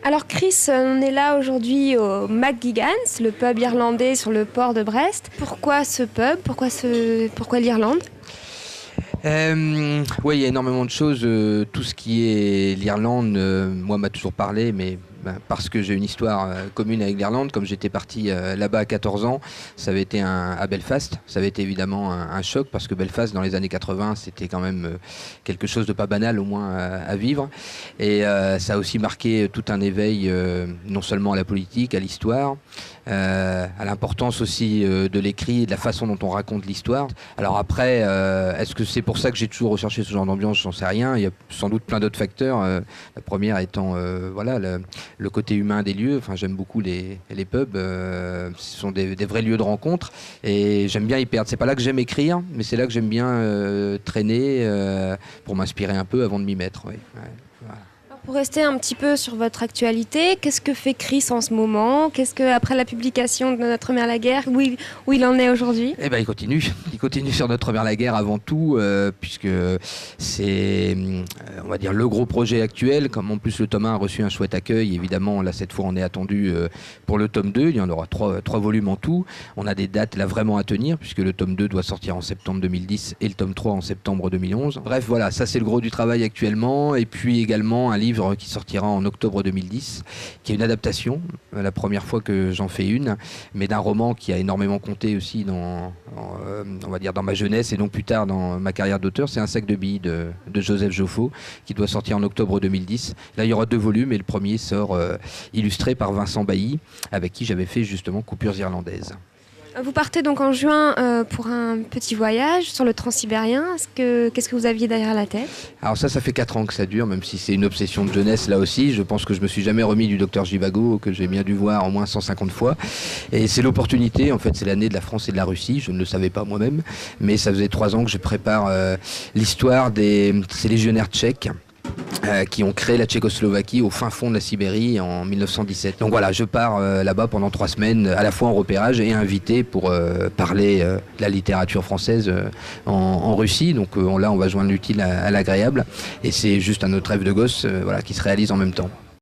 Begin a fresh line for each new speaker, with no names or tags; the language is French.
Alors Chris, on est là aujourd'hui au McGuigan's, le pub irlandais sur le port de Brest. Pourquoi ce pub? Pourquoi l'Irlande?
Oui, il y a énormément de choses. Tout ce qui est l'Irlande, moi, m'a toujours parlé, mais parce que j'ai une histoire commune avec l'Irlande. Comme j'étais parti là-bas à 14 ans, ça avait été à Belfast. Ça avait été évidemment un choc parce que Belfast, dans les années 80, c'était quand même quelque chose de pas banal, au moins à vivre. Et ça a aussi marqué tout un éveil, non seulement à la politique, à l'histoire, à l'importance aussi de l'écrit et de la façon dont on raconte l'histoire. Alors après, est-ce que c'est pour ça que j'ai toujours recherché ce genre d'ambiance? J'en sais rien. Il y a sans doute plein d'autres facteurs. La première étant voilà, le côté humain des lieux. Enfin, j'aime beaucoup les pubs. Ce sont des vrais lieux de rencontre et j'aime bien y perdre. C'est pas là que j'aime écrire, mais c'est là que j'aime bien traîner pour m'inspirer un peu avant de m'y mettre. Oui. Ouais, voilà.
Pour rester un petit peu sur votre actualité, qu'est-ce que fait Chris en ce moment? Qu'est-ce que, après la publication de Notre Mère la Guerre, où il en est aujourd'hui?
Eh ben, il continue sur Notre Mère la Guerre avant tout, puisque c'est, on va dire, le gros projet actuel. Comme en plus le tome 1 a reçu un chouette accueil, évidemment, là cette fois on est attendu pour le tome 2. Il y en aura trois volumes en tout. On a des dates là vraiment à tenir, puisque le tome 2 doit sortir en septembre 2010 et le tome 3 en septembre 2011. Bref, voilà, ça c'est le gros du travail actuellement. Et puis également un livre qui sortira en octobre 2010, qui est une adaptation, la première fois que j'en fais une, mais d'un roman qui a énormément compté aussi on va dire dans ma jeunesse et donc plus tard dans ma carrière d'auteur. C'est Un sac de billes de Joseph Joffo, qui doit sortir en octobre 2010. Là, il y aura 2 volumes et le premier sort illustré par Vincent Bailly, avec qui j'avais fait justement Coupures irlandaises.
Vous partez donc en juin pour un petit voyage sur le Transsibérien. Qu'est-ce que vous aviez derrière la tête?
Alors ça fait 4 ans que ça dure, même si c'est une obsession de jeunesse là aussi. Je pense que je me suis jamais remis du Docteur Zhivago, que j'ai bien dû voir au moins 150 fois. Et c'est l'opportunité, en fait, c'est l'année de la France et de la Russie. Je ne le savais pas moi-même, mais ça faisait 3 ans que je prépare l'histoire ces légionnaires tchèques qui ont créé la Tchécoslovaquie au fin fond de la Sibérie en 1917. Donc voilà, je pars là-bas pendant 3 semaines, à la fois en repérage et invité pour parler de la littérature française en Russie. Donc là, on va joindre l'utile à l'agréable. Et c'est juste un autre rêve de gosse voilà, qui se réalise en même temps.